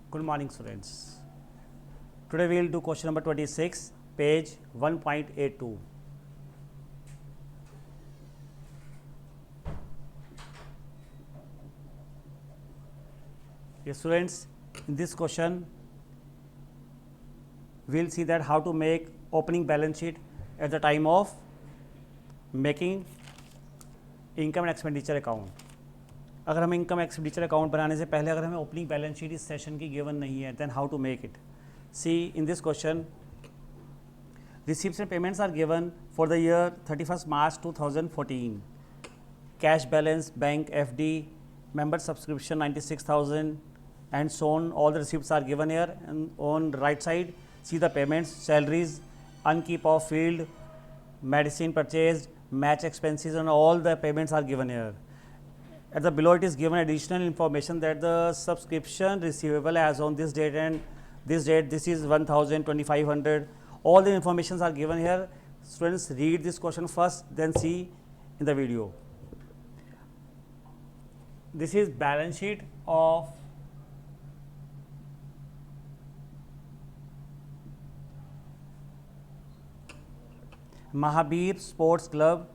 Good morning, students. Today we will do question number 26, page 1.82. Yes, students, in this question we will see that how to make opening balance sheet at the time of making income and expenditure account. अगर हमें income expenditure account बनाने से पहले अगर हमें opening balance sheet इस session की given नहीं है, then how to make it. See in this question, receipts and payments are given for the year 31st March 2014. Cash balance, bank FD, member subscription 96,000 and so on. All the receipts are given here, and on right side see the payments, salaries, unkeep of field, medicine purchased, match expenses, and all the payments are given here. At the below it is given additional information that the subscription receivable as on this date and this date, this is 1,000, 2,500. All the informations are given here. Students, read this question first, then see in the video. This is balance sheet of Mahabir Sports Club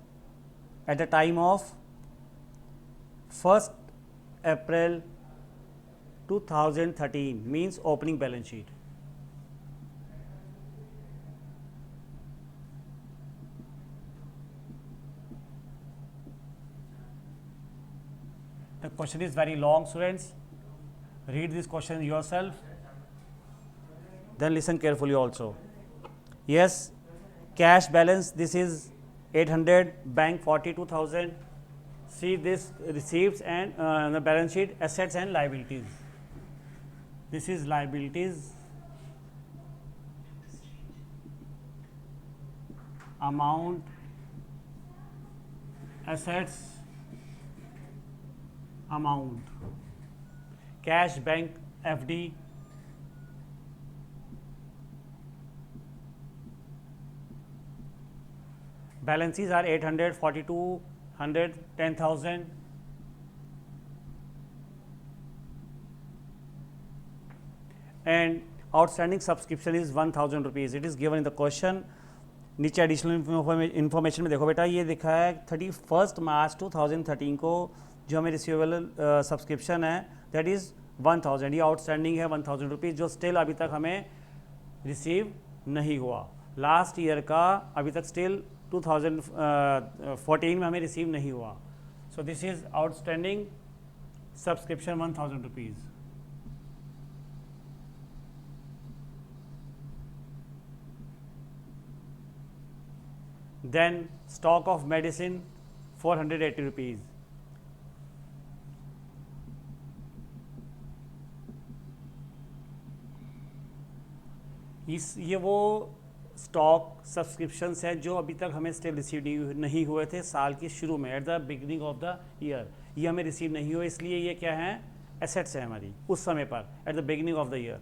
at the time of 1st April 2013, means opening balance sheet. The question is very long, students. Read this question yourself, then listen carefully also. Yes, cash balance, this is 800, bank 42,000. See this receipts and the balance sheet, assets and liabilities. This is liabilities, amount, assets, amount, cash, bank, FD, balances are 800, 4200, 10,000, and outstanding subscription is 1,000 rupees. It is given in the question. नीचे additional information में देखो बेटा, ये दिखा है 31 मार्च 2013 को जो हमें रिसीवेबल सब्सक्रिप्शन है दैट इज़ 1,000. ये आउटस्टैंडिंग है 1,000 रुपीज़, जो स्टिल अभी तक हमें रिसीव नहीं हुआ. लास्ट ईयर का अभी तक स्टिल 2014 में हमें रिसीव नहीं हुआ. So this is outstanding subscription 1,000 rupees. Then stock of medicine 480 rupees. ये वो स्टॉक सब्सक्रिप्शंस हैं जो अभी तक हमें स्टिल रिसीव नहीं हुए थे साल की शुरू में, at the beginning of the year. ये हमें रिसीव नहीं हुए, इसलिए ये क्या है, एसेट्स है हमारी उस समय पर, at the beginning of the year.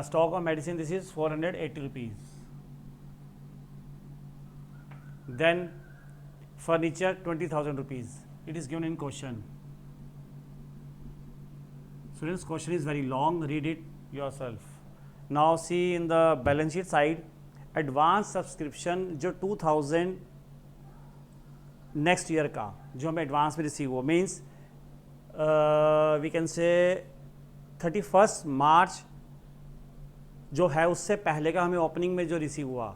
Stock of medicine, this is 480 rupees. Then furniture 20,000 rupees. It is given in question. Students, question is very long. Read it yourself. Now see in the balance sheet side, advance subscription जो 2,000 next year का जो हमें advance में receive हुआ, means we can say 31 मार्च जो है उससे पहले का हमें ओपनिंग में जो रिसीव हुआ,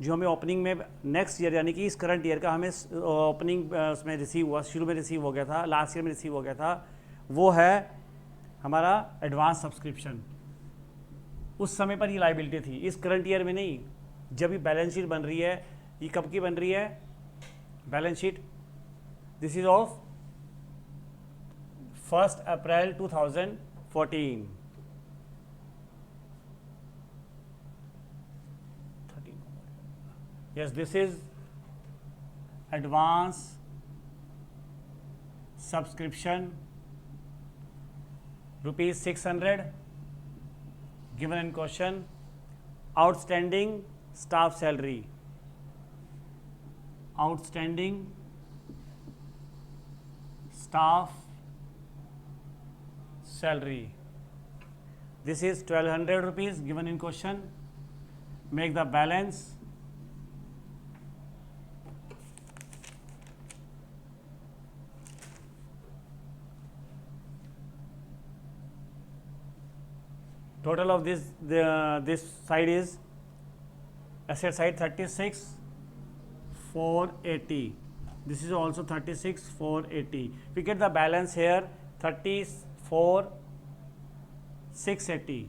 जो हमें ओपनिंग में नेक्स्ट ईयर यानी कि इस करंट ईयर का हमें ओपनिंग उसमें रिसीव हुआ, शुरू में रिसीव हो गया था, लास्ट ईयर में रिसीव हो गया था, वो है हमारा एडवांस सब्सक्रिप्शन. उस समय पर ये लायबिलिटी थी, इस करंट ईयर में नहीं. जब ये बैलेंस शीट बन रही है, ये कब की बन रही है balance sheet, this is of 1st April 2014. Yes, this is advance subscription rupees 600 given in question. Outstanding staff salary, outstanding staff salary. This is 1200 rupees given in question. Make the balance. Total of this side is asset side 36,480. This is also 36,480. We get the balance here 34,680.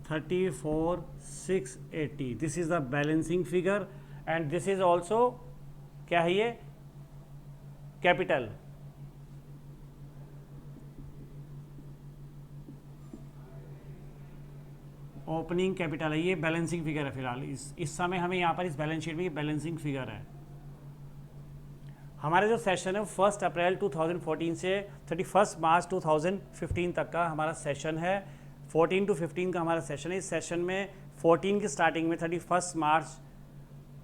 34,680. This is the balancing figure and this is also क्या है ये capital. Opening capital है, ये balancing figure है फिलहाल इस समय हमें यहाँ पर इस बैलेंस शीट में ये बैलेंसिंग फिगर है. हमारा जो सेशन है 1 अप्रैल 2014 से 31 मार्च 2015 तक का हमारा सेशन है. 14 to 15 का हमारा सेशन है. इस सेशन में 14 की स्टार्टिंग में 31 मार्च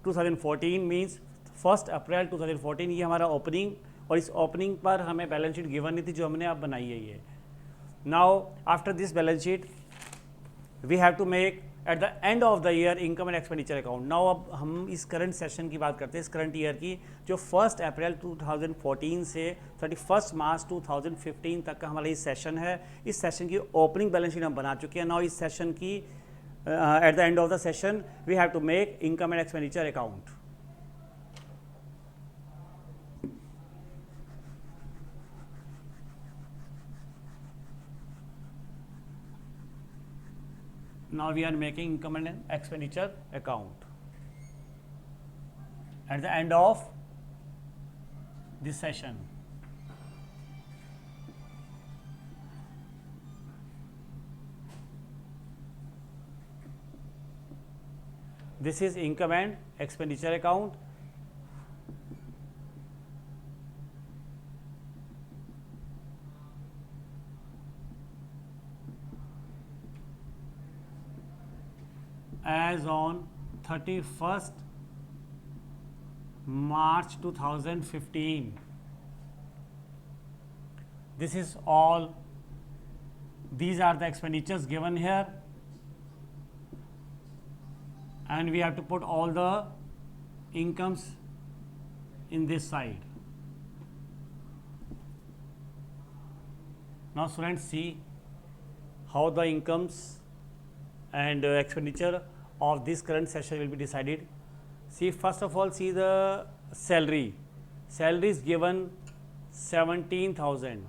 2014 मीन्स 1 अप्रैल 2014 ये हमारा ओपनिंग, और इस ओपनिंग पर हमें बैलेंस शीट गिवन नहीं थी जो हमने अब बनाई है ये. Now after this balance sheet we have to make at the end of the year income and expenditure account. Now अब हम इस करंट सेशन की बात करते हैं, इस करंट ईयर की जो 1 अप्रैल 2014 से 31 मार्च 2015 तक का हमारा ये सेशन है. इस सेशन की ओपनिंग बैलेंस शीट हम बना चुके हैं. नाउ इस सेशन की at the end of the session we have to make income and expenditure account. Now we are making income and expenditure account at the end of this session. This is income and expenditure account. As on 31st March 2015. This is all, these are the expenditures given here and we have to put all the incomes in this side. Now students, see how the incomes and expenditure of this current session will be decided. See, first of all, see the salary. Salary is given 17,000.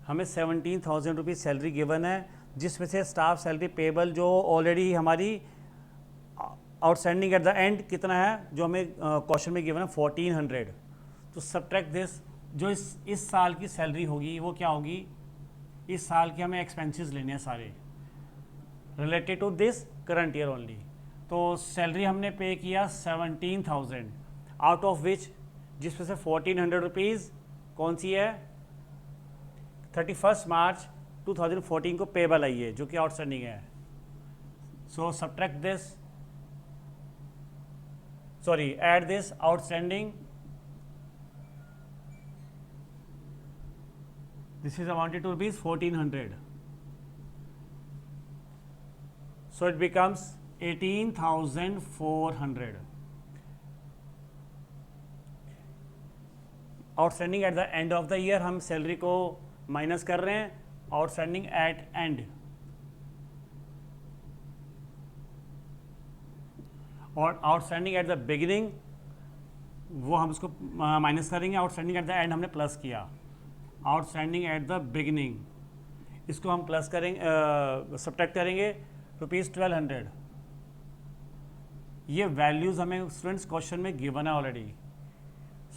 हमें 17,000 rupees salary given है, जिसमें से staff salary payable जो already हमारी outstanding at the and कितना है जो हमें क्वेश्चन में गिवन है 1400. तो सब्ट्रैक्ट दिस, जो इस साल की सैलरी होगी वो क्या होगी, इस साल के हमें एक्सपेंसेस लेने हैं सारे related to this current year only. तो सैलरी हमने पे किया 17,000 आउट ऑफ विच जिसमें से 1400 रुपीज़ कौन सी है 31 मार्च 2014 को पेबल आई है जो कि आउटस्टैंडिंग है. So subtract this, sorry add this outstanding. This is amounted to rupees 1400. So it becomes 18,400. Outstanding at the end of the year हम सैलरी को माइनस कर रहे हैं. आउटस्टैंडिंग एट एंड, और आउटस्टैंडिंग एट द बिगिनिंग वो हम उसको minus करेंगे. आउटस्टैंडिंग एट द एंड हमने प्लस किया. आउटस्टैंडिंग एट द बिगिनिंग इसको हम प्लस करेंगे, सब्ट्रैक्ट करेंगे ₹1200. ये वैल्यूज़ हमें स्टूडेंट्स क्वेश्चन में गिवन है already.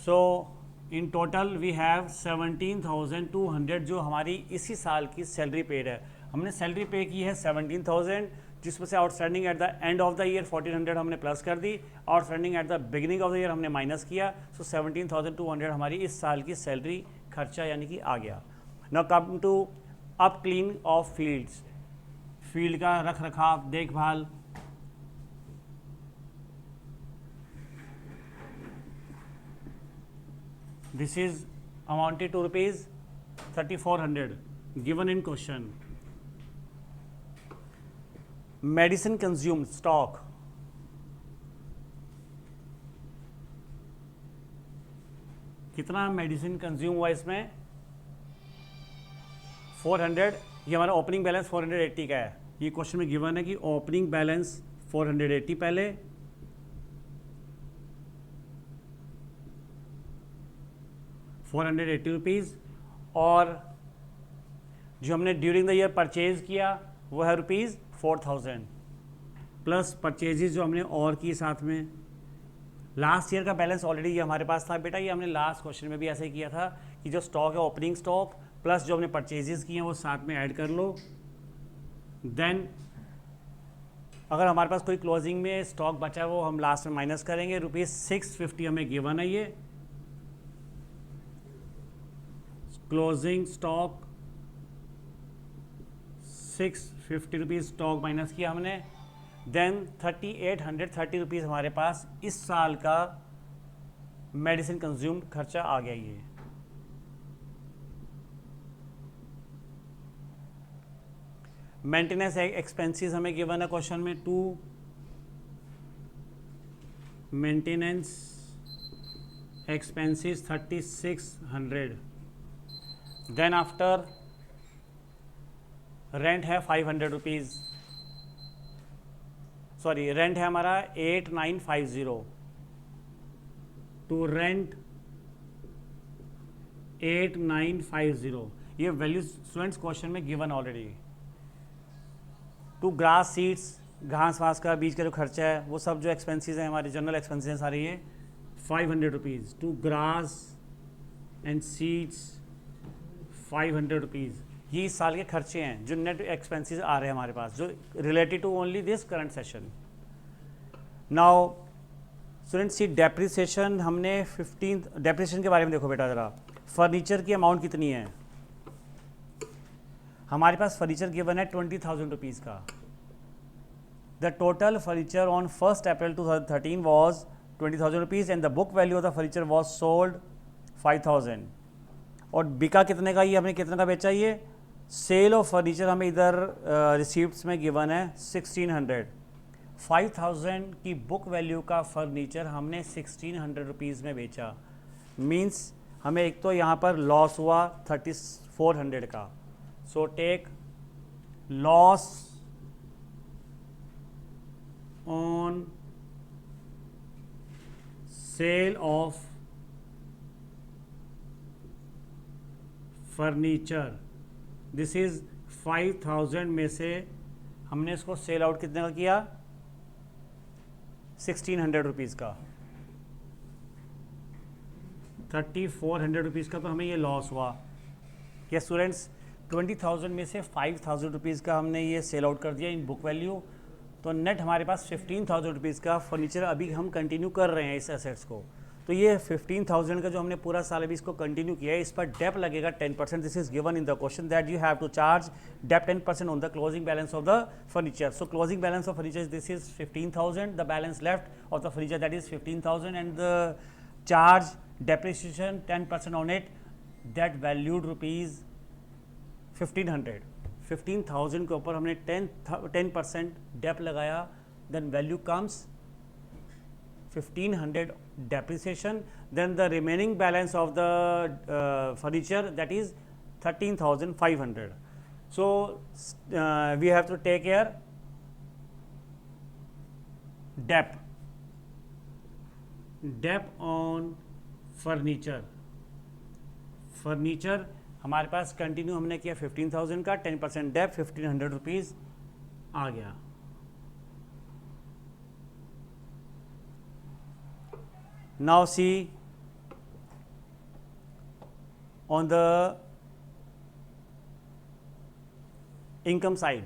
So in total we have 17,200 जो हमारी इसी साल की सैलरी पेड है. हमने सैलरी पे की है 17,000 जिसमें से outstanding at the end of the year 1400 हमने प्लस कर दी. Outstanding at the beginning of the year हमने माइनस किया. सो 17,200 हमारी इस साल की सैलरी खर्चा यानी कि आ गया. Now come to up clean of fields. Field का रख रखाव देखभाल. This is amounted to rupees 3,400. Given in question, medicine consumed stock कितना मेडिसिन कंज्यूम हुआ इसमें 400, ये हमारा ओपनिंग बैलेंस 480 का है। ये क्वेश्चन में गिवन है कि ओपनिंग बैलेंस 480 पहले, ₹480 और जो हमने ड्यूरिंग द ईयर परचेज किया वो है ₹4000 प्लस परचेजेस जो हमने और की साथ में। लास्ट ईयर का बैलेंस ऑलरेडी ये हमारे पास था बेटा, ये हमने लास्ट क्वेश्चन में भी ऐसे किया था कि जो स्टॉक है ओपनिंग स्टॉक प्लस जो हमने परचेजेस किए हैं वो साथ में ऐड कर लो। देन अगर हमारे पास कोई क्लोजिंग में स्टॉक बचा है वो हम लास्ट में माइनस करेंगे। ₹650 हमें गिवन है, ये क्लोजिंग स्टॉक ₹650 स्टॉक माइनस किया हमने। देन ₹3830 हमारे पास इस साल का मेडिसिन कंज्यूम्ड खर्चा आ गया। ये मेंटेनेंस एक्सपेंसेस हमें गिवन है क्वेश्चन में, 2 maintenance expenses 3600। Then after rent है ₹500, सॉरी रेंट है हमारा 8950, टू रेंट 8950, ये वैल्यू स्टूडेंट्स क्वेश्चन में given already. To grass seeds, घास वास का बीज का जो खर्चा है वो सब जो एक्सपेंसेस हैं हमारे जनरल एक्सपेंसेस हैं सारे ये ₹500, टू ग्रास एंड सीड्स ₹500। ये इस साल के खर्चे हैं जो नेट एक्सपेंसेस आ रहे हैं हमारे पास, जो related to only this current session. Now students see depreciation, हमने 15 डेप्रिसिएशन के बारे में देखो बेटा ज़रा। फर्नीचर की अमाउंट कितनी है हमारे पास? फर्नीचर गिवन है ₹20,000 का। The total furniture on 1 April 2013 was ₹20,000 and the book value of the furniture was sold 5,000। और बिका कितने का, ये हमने कितने का बेचा? ये सेल ऑफ फर्नीचर हमें इधर रिसीप्ट्स में गिवन है 1600। 5000 की बुक वैल्यू का फर्नीचर हमने ₹1600 में बेचा। मींस हमें एक तो यहाँ पर लॉस हुआ 3400 का। So take loss on sale of furniture, this is 5000 में से हमने इसको सेल आउट कितने का किया? ₹1600 का। ₹3400 का तो हमें ये लॉस हुआ। ये स्टूडेंट्स 20,000 में से ₹5,000 का हमने ये सेल आउट कर दिया इन बुक वैल्यू, तो नेट हमारे पास ₹15,000 का फर्नीचर अभी हम कंटिन्यू कर रहे हैं इस एसेट्स को। तो ये 15,000 का जो हमने पूरा साल अभी इसको कंटिन्यू किया है, इस पर डेप लगेगा 10%। This is given in the question that you have to charge dep 10% on the closing balance of the furniture. So closing balance of furniture this is 15,000, the balance left of the furniture that is 15,000 and the charge depreciation 10% on it that valued ₹1500। 15,000 के ऊपर हमने 10% dep लगाया, then value comes 1500 depreciation, then the remaining balance of the furniture that is 13,500. So we have to take here dep on furniture हमारे पास continue हमने किया 15,000 का, 10% Depp ₹1500 आ गया। Now see on the income side,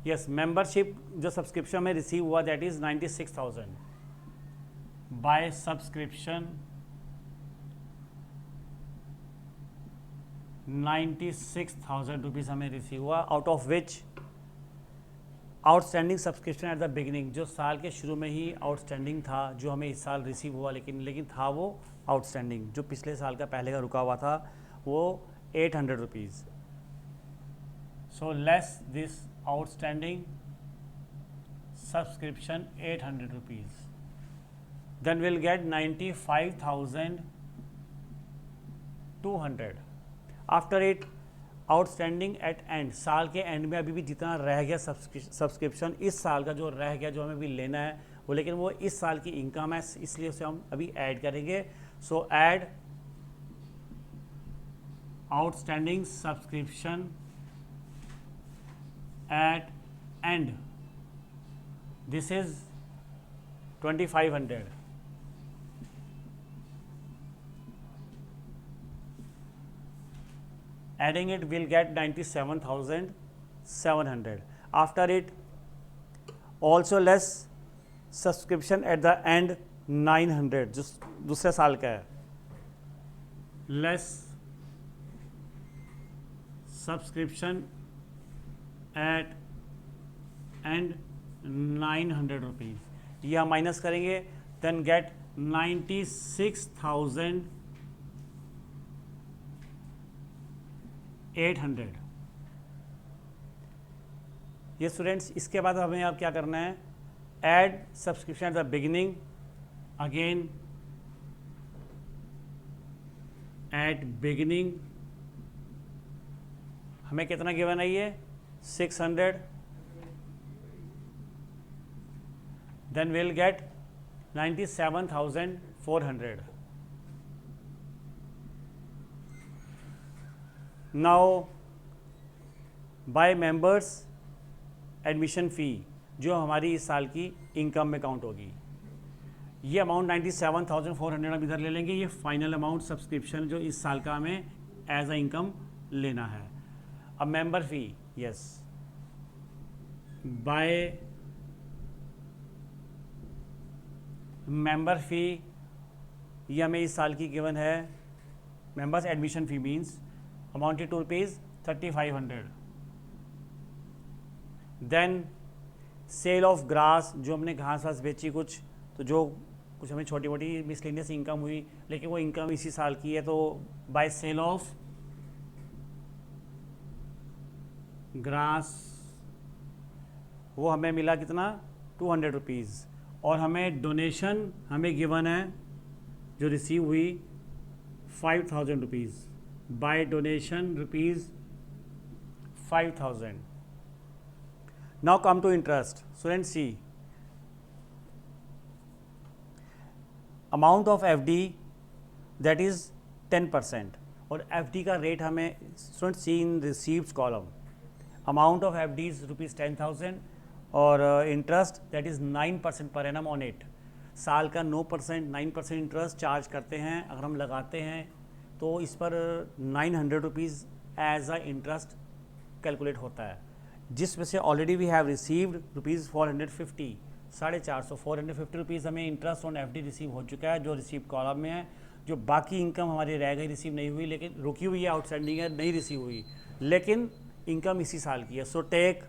yes, membership जो subscription में receive हुआ that is 96,000। By subscription 96,000 rupees हमें receive हुआ, out of which outstanding subscription at the beginning, जो साल के शुरू में ही आउटस्टैंडिंग था, जो हमें इस साल रिसीव हुआ लेकिन था वो आउटस्टैंडिंग, जो पिछले साल का पहले का रुका हुआ था वो ₹800। So less this outstanding subscription 800 rupees. Then we'll get 95,200. After it outstanding at and, साल के एंड में अभी भी जितना रह गया सब्सक्रिप्शन, इस साल का जो रह गया जो हमें भी लेना है वो, लेकिन वो इस साल की इनकम है, इसलिए उसे हम अभी ऐड करेंगे. सो add outstanding subscription eight and, this is 2500. Adding it, we'll get 97,700. After it, also less subscription at the end 900, जो दूसरे साल का है. Less subscription at end 900 rupees. ये हम माइनस करेंगे, then get 96,800. ये स्टूडेंट्स, इसके बाद हमें अब क्या करना है, add subscription at the beginning. Again at beginning हमें कितना गिवन है, ये 600. Then will get 97,400. Now by members admission fee जो हमारी इस साल की इनकम में काउंट होगी, ये अमाउंट 97,400 हम इधर ले लेंगे. ये फाइनल अमाउंट सब्सक्रिप्शन जो इस साल का हमें एज अ इनकम लेना है. अब member fee, yes, by member fee ये हमें इस साल की गिवन है. Members admission fee means amounted to rupees 3500. Then sale of grass, जो हमने घास वास बेची कुछ, तो जो कुछ हमें छोटी मोटी मिसलेनियस इनकम हुई, लेकिन वो इनकम इसी साल की है, तो बाय सेल ऑफ ग्रास वो हमें मिला कितना, 200 रुपीज़. और हमें डोनेशन हमें गिवन है जो रिसीव हुई 5,000 rupees. By donation rupees 5,000. Now come to interest. Student see, amount of FD that is 10%, और एफडी का रेट हमें student see in received column. Amount of FD is rupees 10,000 और interest that is 9% per annum on it. साल का 9%, 9% interest charge करते हैं. अगर हम लगाते हैं तो इस पर 900 rupees as a interest calculate होता है, जिसमें से already we have received rupees 450, 450, 450 rupees हमें इंटरेस्ट ऑन एफडी रिसीव हो चुका है, जो रिसीव कॉलम में है. जो बाकी इनकम हमारी रह गई, रिसीव नहीं हुई, लेकिन रुकी हुई है, आउटस्टैंडिंग है, नहीं रिसीव हुई, लेकिन इनकम इसी साल की है. So take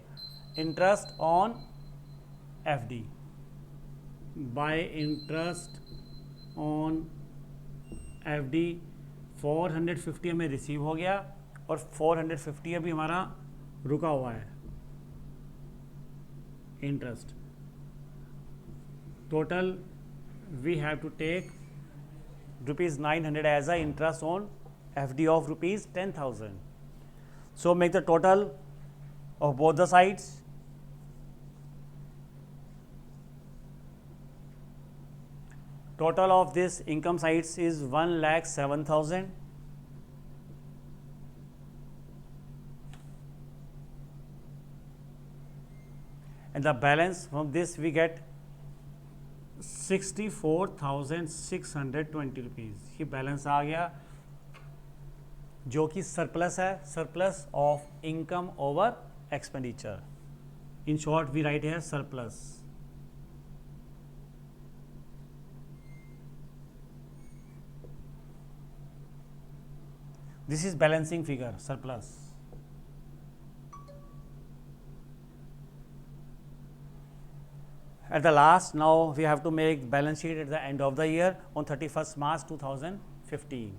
interest on FD. By interest on FD 450 हमें रिसीव हो गया और 450 अभी हमारा रुका हुआ है interest. Total we have to take rupees 900 as a interest on FD of rupees 10,000. So make the total of both the sides. Total of this income sides is 1,07,000. And the balance from this we get 64,620 rupees. ये balance आ गया जो कि surplus है, surplus of income over expenditure. In short we write है surplus. This is balancing figure, surplus. At the last, now we have to make balance sheet at the end of the year on 31st March 2015.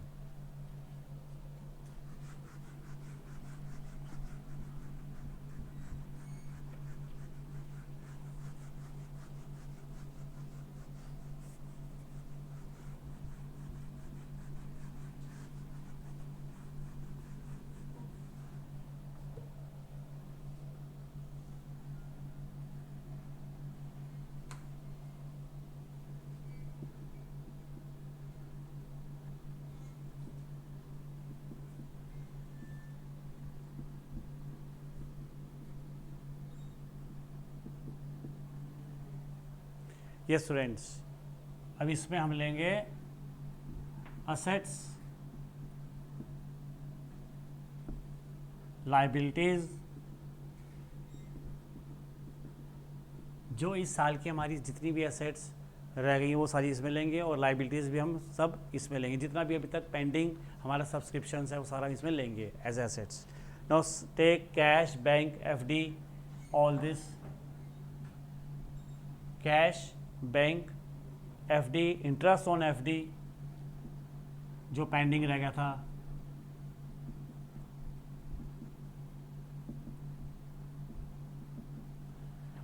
Yes students, अब इसमें हम लेंगे assets, liabilities, जो इस साल की हमारी जितनी भी एसेट्स रह गई वो सारी इसमें लेंगे, और लाइबिलिटीज़ भी हम सब इसमें लेंगे, जितना भी अभी तक पेंडिंग हमारा सब्सक्रिप्शन है वो सारा इसमें लेंगे as assets. Now take cash, bank, FD, all this. Cash, bank, FD, interest on FD जो पेंडिंग रह गया था,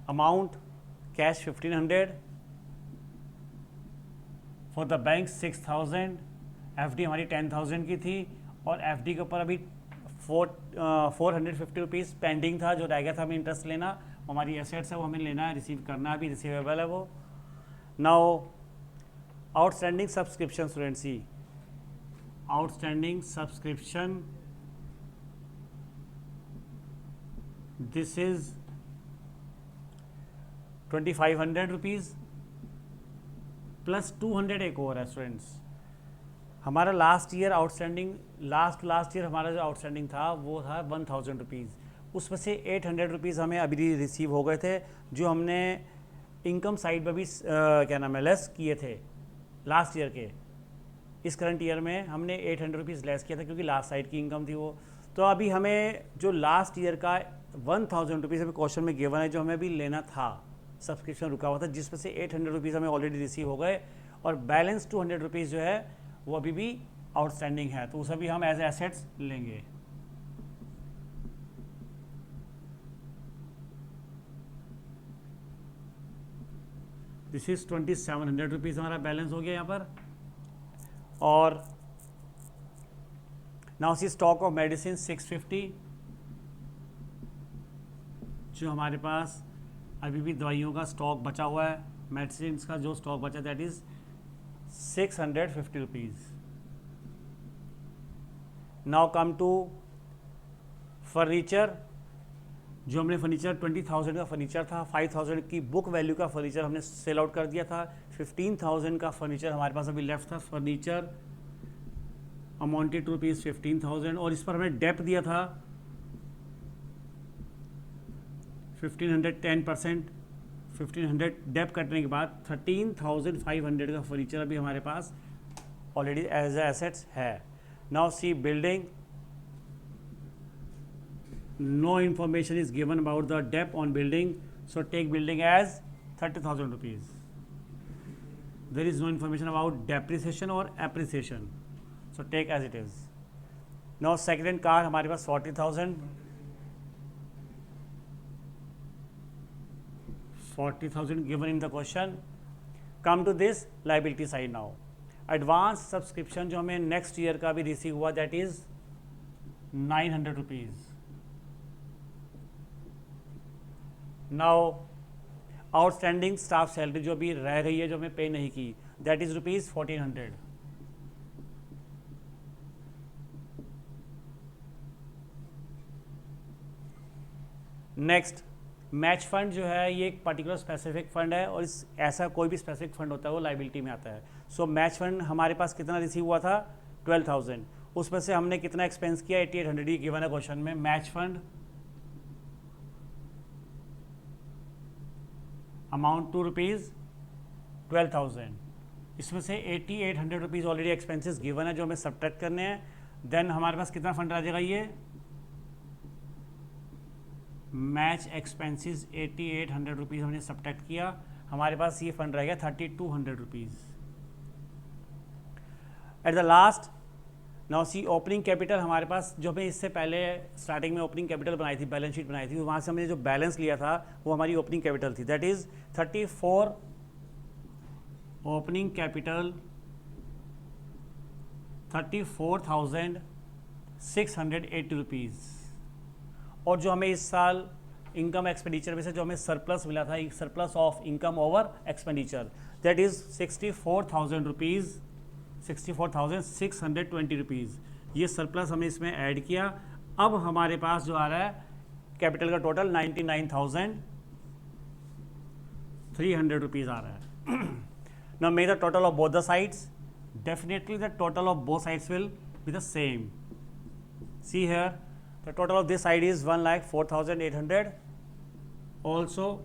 amount cash 1500, for the bank 6000, FD हमारी 10,000 की थी, और एफडी के ऊपर अभी 450 रुपीज़ पेंडिंग था जो रह गया था हमें इंटरेस्ट लेना. हमारी एसेट्स है वो हमें लेना है, रिसीव करना है, अभी रिसीवेबल है वो. Now outstanding subscription student, see outstanding subscription, this is 2500 rupees plus 200 एक और है स्टूडेंट्स. हमारा last year outstanding, last year हमारा जो आउटस्टैंडिंग था वो था 1000 रुपीज़. उसमें से 800 रुपीज़ हमें अभी रिसीव हो गए थे जो हमने इनकम साइड पर भी क्या नाम है लेस किए थे लास्ट ईयर के. इस करंट ईयर में हमने 800 रुपीज़ लेस किया था क्योंकि लास्ट साइड की इनकम थी वो. तो अभी हमें जो लास्ट ईयर का 1000 रुपीज़ अभी क्वेश्चन में गिवन है जो हमें अभी लेना था, सब्सक्रिप्शन रुका हुआ था, जिसमें से 800 रुपीज़ हमें ऑलरेडी रिसीव हो गए, और बैलेंस 200 रुपीज़ जो है वो अभी भी आउटस्टैंडिंग है, तो उसे भी हम एज एसेट्स लेंगे. दिस इज 2700 रुपीज़ हमारा बैलेंस हो गया यहाँ पर. और now see stock of medicine 650, जो हमारे पास अभी भी दवाइयों का स्टॉक बचा हुआ है, मेडिसिन का जो स्टॉक बचा that is 650 rupees. Now come to furniture, जो हमने फर्नीचर 20,000 का फर्नीचर था, 5,000 की बुक वैल्यू का फर्नीचर हमने सेल आउट कर दिया था, 15,000 का फर्नीचर हमारे पास अभी लेफ्ट था. फर्नीचर अमाउंटेड टू रुपीज़ 15,000, और इस पर हमें डेप दिया था 1500, 10%, 1500 डेप कटने के बाद 13,500 का फर्नीचर अभी हमारे पास ऑलरेडी एज एसेट्स है. Now see building, no information is given about the debt on building, so take building as 30,000 rupees. There is no information about depreciation or appreciation, so take as it is. Now second hand car हमारे पास 40,000, 40,000 given in the question. Come to this liability side now. Advance subscription जो हमें next year का भी receive हुआ that is 900 rupees. Now outstanding staff salary जो अभी रह गई है जो हमें पे नहीं की that is rupees 1400. Next match fund जो है ये एक पर्टिकुलर स्पेसिफिक फंड है, और इस ऐसा कोई भी स्पेसिफिक फंड होता है वो लाइबिलिटी में आता है. सो मैच फंड हमारे पास कितना रिसीव हुआ था 12,000, उसमें से हमने कितना एक्सपेंस किया 8800, ये गिवन है क्वेश्चन में. Match fund amount to rupees 12,000, इसमें से 8800 रुपीज़ ऑलरेडी एक्सपेंसेस गिवन है जो हमें सब्ट्रैक्ट करने हैं. देन हमारे पास कितना फंड आ जाएगा, ये मैच एक्सपेंसेस 8800 रुपीज़ हमने सब्ट्रैक्ट किया, हमारे पास ये फंड रह गया 3200 rupees. At the last now see opening capital, हमारे पास जो हमें इससे पहले स्टार्टिंग में ओपनिंग कैपिटल बनाई थी, बैलेंस शीट बनाई थी, वहाँ से हमने जो बैलेंस लिया था वो हमारी ओपनिंग कैपिटल थी that is 34 opening capital 34,680 rupees. और जो हमें इस साल इनकम एक्सपेंडिचर में से जो हमें सरप्लस मिला था, surplus of income over expenditure that is 64,000 rupees, 64,620 rupees. ये सरप्लस हमने इसमें ऐड किया. अब हमारे पास जो आ रहा है कैपिटल का टोटल 99,300 रुपीज़ आ रहा है. Now make the total of both the sides. Definitely the total of both sides will be the same. See here, the total of this side is 1,04,800. Also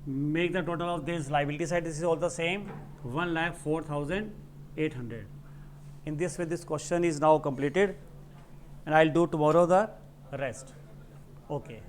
make the total of this liability side, this is all the same, 1,04,800. In this way this question is now completed, and I'll do tomorrow the rest. Okay.